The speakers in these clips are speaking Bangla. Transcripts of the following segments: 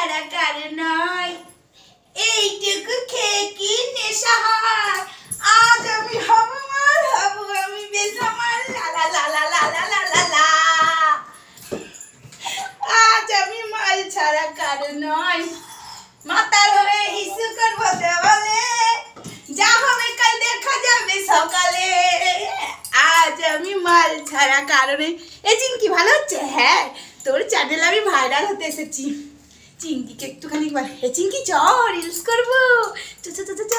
ছাড়া কারো নয়, এইটুকু খেয়ে কি নেশা হয়। আজ আমি হব মাল, হব আমি বেসামাল, লা লা লা লা লা লা লা লা লা। আজ আমি মাল ছাড়া কারো নয়, মাতাল হয়ে হিসু করবো দেওয়ালে, যা হবে কাল দেখা যাবে সকালে। আজ আমি মাল ছাড়া কারণে। এই চিঙ্কি ভালো হচ্ছে? হ্যাঁ, তোর চ্যানেলে আমি ভাইরাল হতে এসেছি। চিঙ্কিকে একটুখানি বল, হে চিঙ্কি চ রিলস করবো, চ চ চ চ,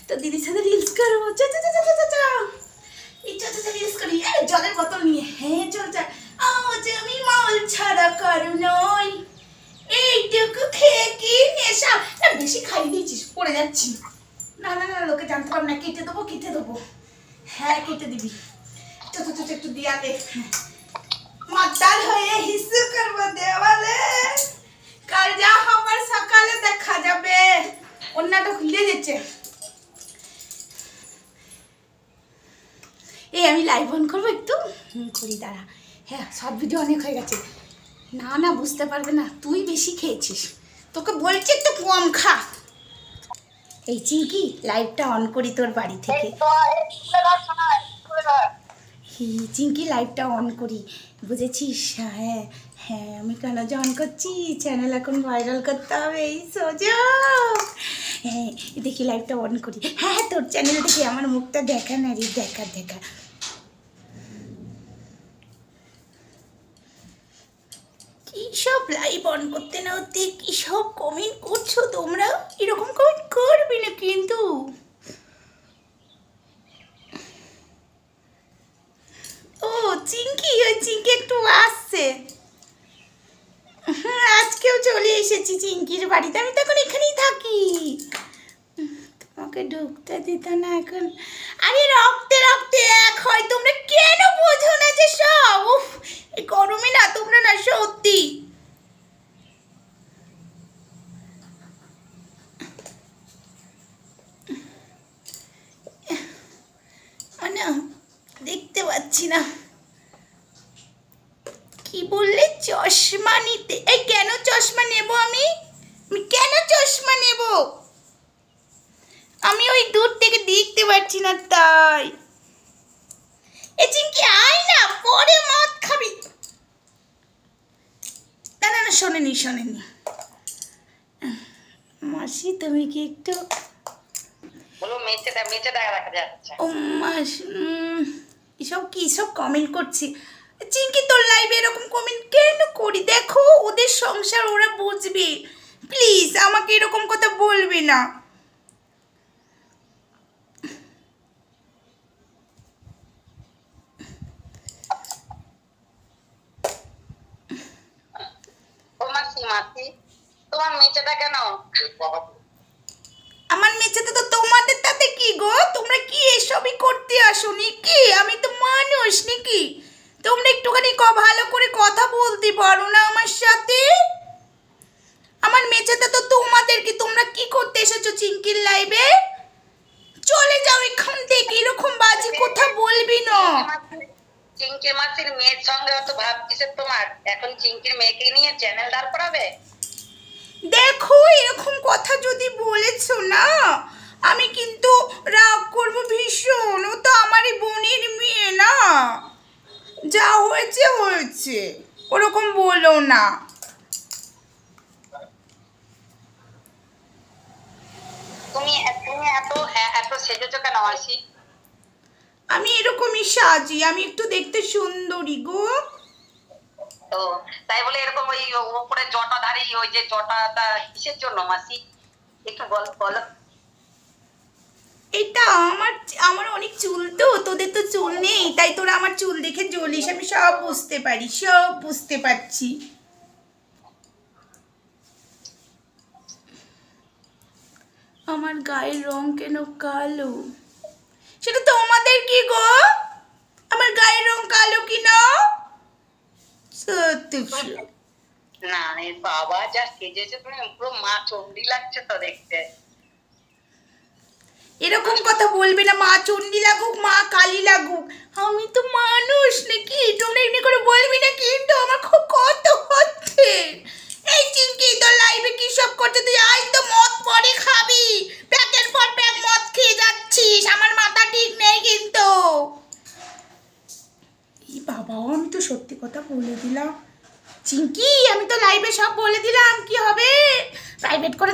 তো দিদির সাথে রিলস করবো, চ চ চ চ চ চ, এই চ চ চ রিলস করি। এই জলের বোতল নিয়ে, হ্যাঁ চল চল। আজ আমি মাল ছাড়া কারো নয়, এইটুকু খেয়ে কি নেশা। না বেশি খাই দিয়েছিস, পড়ে যাচ্ছি। না না না, লোকে জানতে পারবে না, কেটে দেবো কেটে দেবো। হ্যাঁ কেটে দিবি, চ চ চ একটু দিয়া দে। মাতাল হয়ে হিসু করবো দেওয়ালে, কাল যা হবার সকালে দেখা যাবে। অন্যটা খুলে যাচ্ছে। এই আমি লাইভ অন করবো একটু, করি দাঁড়া। হ্যাঁ সব ভিডিও অনেক হয়ে গেছে। না না বুঝতে পারবে না, তুই বেশি খেয়েছিস, তোকে বলছি একটু কম খা। এই চিঙ্কি লাইভটা অন করি তোর বাড়ি থেকে। চিঙ্কি লাইভটা অন করি, বুঝেছিস? হ্যাঁ হ্যাঁ, আমি কেন যে অন করছি, চ্যানেল এখন ভাইরাল করতে হবে, এই সুযোগ। হ্যাঁ দেখি লাইভটা অন করি। হ্যাঁ হ্যাঁ, তোর চ্যানেল দেখি, আমার মুখটা দেখা না রে, দেখা দেখা। কী সব লাইভ অন করতে না হতে কী সব কমেন্ট করছো তোমরা, এরকম কমেন্ট করবি না কিন্তু। ও চিঙ্কি, ওই চিঙ্কি একটু আসছে। হ্যাঁ আজকেও চলে এসেছি চিঙ্কির বাড়িতে, আমি তো এখন এখানেই থাকি। তোমাকে ঢুকতে দিত না এখন। আরে রক্তে রক্তে এক হয়, তোমরা কেন বোঝো না যে সব। উফ, এই গরমে না তোমরা না সত্যি। না দেখতে পাচ্ছি না। কি বললে? চশমা নিতে? এই কেন চশমা নেব আমি? কেন চশমা নেব? আমি ওই দূর থেকে দেখতে পাচ্ছি না তাই। এ চিঙ্কি আয় না, পরে মদ খাবি। না না না, শোনেনি শোনেনি। মাসি তুমি কি একটু ও মাস, এসব কি সব কমেন্ট করছি। চিঙ্কি তোর লাইভে এরকম কমেন্ট কেন করি? দেখো ওদের সংসার, ওরা বুঝবে। প্লিজ আমাকে এরকম কথা বলবে না। তোমার মেয়েটা কেন? আমার মেয়েটা তো তোমাদের তাতে কি গো? তোমরা কি এসবই করতে আসো নাকি? আমি তো মানুষ নাকি? তোমরা একটুখানি ভালো করে কথা বলতে পারো না আমার সাথে? আমার মেয়েটা তো তোমাদের কি? তোমরা কি করতে এসেছো চিঙ্কির লাইভে? চলে যাও এখান থেকে, এরকম বাজে কথা বলবি না। চিঙ্কির মাসির মেয়ের সঙ্গে অত ভাব কিসের তোমার? এখন চিঙ্কির মেয়েকে নিয়ে চ্যানেল দাঁড় করাবে? দেখো এরকম কথা যদি বলেছো না, আমি কিন্তু রাগ করবো ভীষণ। ও তো আমারই বোনের মেয়ে না, যা হয়েছে হয়েছে, ওরকম বলো না। তুমি তুমি এত এত সেজেছো কেন মাসি? আমি এরকমই সাজি, আমি একটু দেখতে সুন্দরী গো। তো তাই বলে এরকম ওই উপরে জটাধারী, ওই যে জটাটা কিসের জন্য মাসি? একটু বলো। এটা আমার আমার অনেক চুল তো, তোদের তো চুল নেই, তাই তোরা আমার চুল দেখে জ্বলিস। আমি সব বুঝতে পারি, সব বুঝতে পারছি। আমার গায়ের রং কেন কালো? সেটা তোমাদের কি গো? আমার গায়ের রং কালো কি না? সত্যি না বাবা, যা সেজেছে তুমি, পুরো মা চণ্ডী লাগছে তো দেখতে। এরকম কথা বলবে না, মা চণ্ডী লাগুক মা কালী লাগুক, আমি তো মানুষ নাকি? তোমরা এমনি করে বলবি না কিন্তু, আমার খুব কত হচ্ছে। এই চিঙ্কি তোর লাইভে কি চিঙ্কি আমি তো লাইভে সব বলে দিলাম, কি হবে? প্রাইভেট করে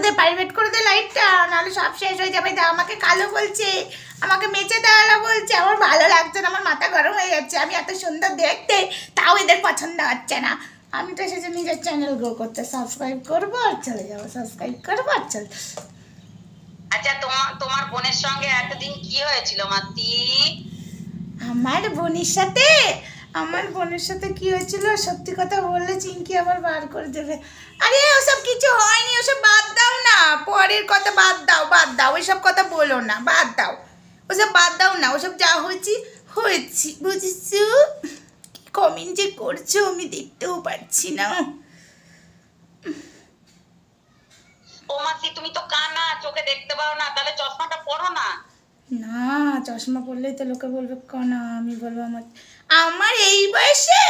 দে লাইভটা, নাহলে সব শেষ হয়ে যাবে। আমাকে কালো বলছে, আমাকে মেচে দেওয়ালা বলছে, আমার ভালো লাগছে না, আমার মাথা গরম হয়ে যাচ্ছে। আমি এত সুন্দর দেখতে, তাও এদের পছন্দ হচ্ছে না। আমি তো এসেছি নিজের চ্যানেল গ্রো করতে, সাবস্ক্রাইব করবো আর চলে যাবো, সাবস্ক্রাইব করবো আর চলে। আচ্ছা তোমার বোনের সঙ্গে এতদিন কি হয়েছিল মাতি? আমার বোনের সাথে কি হয়েছিল সত্যি কথা বললে চিঙ্কি আবার বার করে দেবে। আরে ওসব কিছু হয়নি, ওসব বাদ দাও না, পরের কথা বাদ দাও, ওইসব কথা বলো না, বাদ দাও, ওসব বাদ দাও না, ওসব যা হয়েছি বুঝেছো? কি কমেন্ট যে করছো আমি দেখতেও পাচ্ছি না। ও মাসি তুমি তো কানা, চোখে দেখতে পাও না, তাহলে চশমাটা পরো না। না চশমা পরলেই তো লোকে বলবে কানা, আমি বলবো আমার এই বয়সে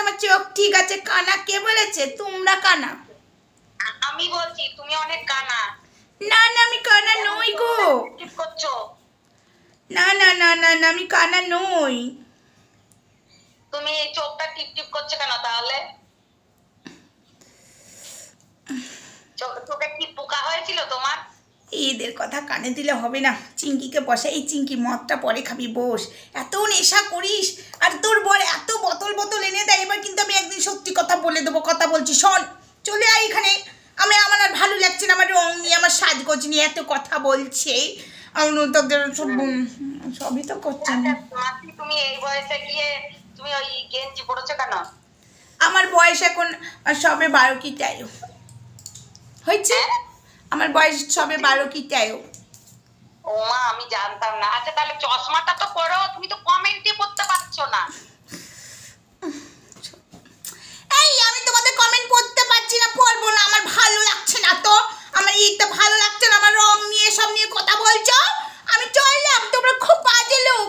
আমার চোখ ঠিক আছে, কানা কে বলেছে? তোমরা কানা। আমি বলছি তুমি অনেক কানা। না আমি কানা নই গো, কি করছো? না আমি কানা নই। তুমি এই চোখটা টিপ টিপ করছো কেন তাহলে? চোখে কি পোকা হয়েছিল তোমার? এদের কথা কানে দিলে হবে না। চিঙ্কিকে বসে, এই চিঙ্কি মদটা পরে খাবি, বস। এত নেশা করিস, আর তোর বর এত বোতল এনে দেয়। এবার কিন্তু আমি একদিন সত্যি কথা বলে দেবো, কথা বলছি শোন। চলে আয় এখানে, আমার আর ভালো লাগছে না, আমার রং নিয়ে, আমার সাজগোজ নিয়ে এত কথা বলছে। তোদের সবই তো করছে না। তুমি এই বয়সে গিয়ে তুমি ওই গেঞ্জি পরেছো কেন? আমার বয়স এখন সবে 12 কি 13 হয়েছে। আমার বয়স সবে 12 কি 13। ও মা আমি জানতাম না। আচ্ছা তাহলে চশমাটা তো পরো, তুমি তো কমেন্টই করতে পারছো না। এই আমি তোমাদের কমেন্ট পড়তে পারছি না, পড়বো না, আমার ভালো লাগছে না তো, আমার এইটা ভালো লাগছে না, আমার রং নিয়ে সব নিয়ে কথা বলছো, আমি চললাম, তোমরা খুব বাজে লোক।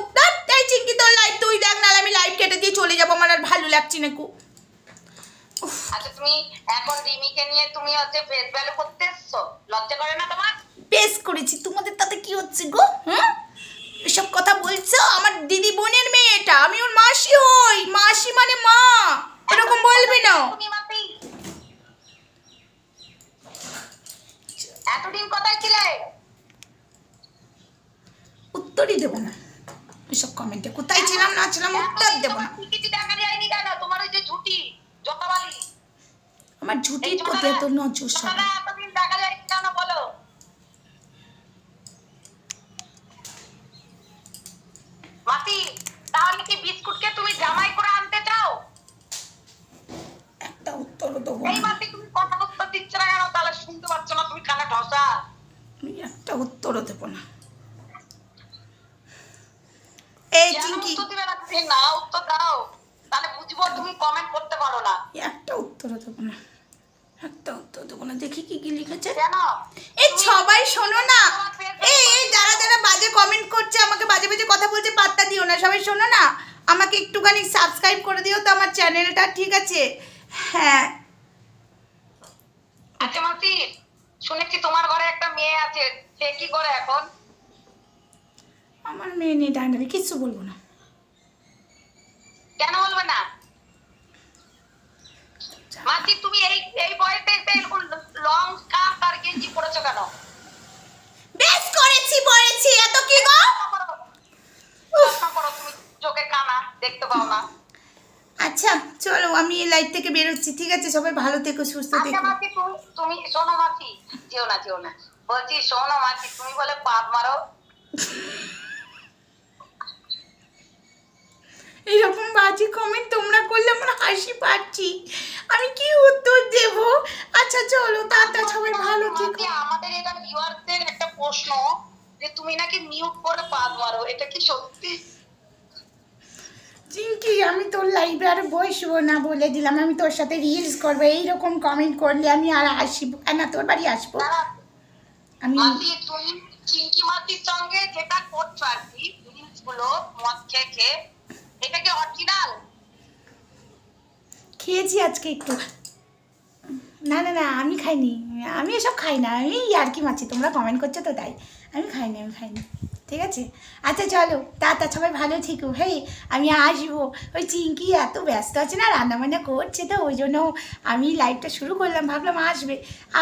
এই চিঙ্কি তোর লাইভ তুই দেখ, নাহলে আমি লাইভ কেটে দিয়ে চলে যাবো, আমার আর ভালো লাগছে না। আচ্ছা তুমি এখন রিমিকে নিয়ে তুমি হচ্ছে ফেস ভ্যালু করতে এসছো, লজ্জা করে না তোমার? বেশ করেছি, তোমাদের তাতে কি হচ্ছে গো? এসব কথা বলছো? আমার দিদি বোনের মেয়ে এটা, আমি ওর মাসি হই, মাসি মানে মা, এরকম বলবি না। এতদিন কোথায় ছিলে? উত্তরই দেবো না এসব কমেন্টে, কোথায় ছিলাম না ছিলাম উত্তর দেবো না। টিকিটি দেখা যায়নি কেন? তোমার ওই যে ঝুটি জটাবালি, আমার ঝুটির প্রতি এত নজর সব। এতদিন দেখা যায়নি কেন বলো? মাসি তাহলে কি বিস্কুটকে তুমি জামাই করে আনতে চাও? একটা উত্তরও দেবো এই না। মাসি তুমি কথা উত্তর দিচ্ছ না কেন? তাহলে শুনতে পাচ্ছ না তুমি, কানে ঠসা। আমি একটা উত্তরও দেবো না। এই চিঙ্কি না উত্তর দাও, তাহলে বুঝবো তুমি কমেন্ট করতে পারো না। একটা উত্তরও দেবো না, একটা উত্তর দেবো না। দেখি কি লিখেছে। কেন? এই সবাই শোনো না, এই যারা বাজে কমেন্ট করছে, আমাকে বাজে বাজে কথা বলছে, পাত্তা দিও না। সবাই শোনো না, আমাকে একটুখানি সাবস্ক্রাইব করে দিও তো আমার চ্যানেলটা, ঠিক আছে? হ্যাঁ। আচ্ছা মাসি শুনেছি তোমার ঘরে একটা মেয়ে আছে, সে কি করে এখন? আমার মেয়ে নেই, ডান, আমি কিচ্ছু বলবো না। কেন বলবে না? মাসি তুমি এই বয়সে এরকম লং স্কার্ট আর গেঞ্জি পরেছো কেন? বেশ করেছি পড়েছি, এত কি গো? তুমি চোখে কানা, দেখতে পাও না। আচ্ছা চলো আমি এই লাইভ থেকে বেরোচ্ছি, ঠিক আছে? সবাই ভালো থেকো, সুস্থ আচ্ছা থেকো। মাসি তুমি শোনো মাসি, যেও না বলছি, শোনো মাসি তুমি বলে পাপ মারো। এরকম বাজে কমেন্ট তোমরা করলে আমার হাসি পাচ্ছি, আমি কি উত্তর দেব? আচ্ছা চলো টাটা, সবাই ভালো থেকো। আমাদের এখানে ভিউয়ারদের একটা প্রশ্ন, যে তুমি নাকি মিউট করে পাপ মারো, এটা কি সত্যি? চিঙ্কি আমি তোর লাইভে আর বসবো না, বলে দিলাম। আমি তোর সাথে রিলস করবো, এইরকম কমেন্ট করলে আমি আর আসবো না, তোর বাড়ি আসবো আমি। মাসি তুমি চিঙ্কি মাসির সঙ্গে যেটা করছো আর কি রিলস গুলো মদ খেয়ে, এটা কি অরিজিনাল? খেয়েছি আজকে একটু। না আমি খাইনি, আমি এসব খাই না, আমি আর কি মাছি, তোমরা কমেন্ট করছো তো তাই। আমি খাইনি। ঠিক আছে? আচ্ছা চলো, টাটা, সবাই ভালো থেকো। হেই, আমি আসবো। ওই চিঙ্কি এত ব্যস্ত আছে না, রান্নাবান্না করছে, তো ওই জন্য আমি লাইভটা শুরু করলাম, ভাবলাম আসবে।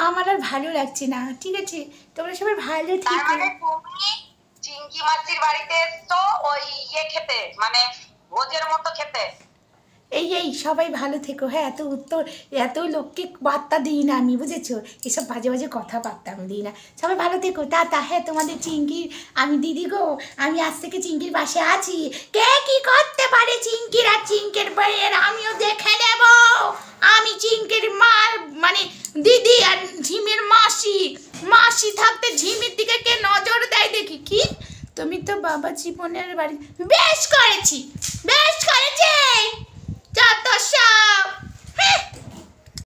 আমার আর ভালো লাগছে না। ঠিক আছে, তোমরা সবাই ভালো তার থেকো। মানে তুমি চিংকি মাসির বাড়িতে এসছো ওই খেতে, মানে ভোজের মতো খেতে। এই সবাই ভালো থেকো। হ্যাঁ, এত লোককে বার্তা দিই না আমি, বুঝেছো? এসব বাজে বাজে কথাবার্তা আমি দিই না। সবাই ভালো থেকো, টাটা। হ্যাঁ, তোমাদের চিঙ্কির আমি দিদি গো, আমি আজ থেকে চিঙ্কির পাশে আছি। কে কি করতে পারে চিঙ্কির আর চিঙ্কির বইয়ের আমিও দেখে নেব। আমি চিঙ্কির মার মানে দিদি আর ঝিমির মাসি থাকতে ঝিমির দিকে কে নজর দেয় দেখি। কি তুমি তো বাবা জীবনের বাড়ি বেশ করেছি যত সব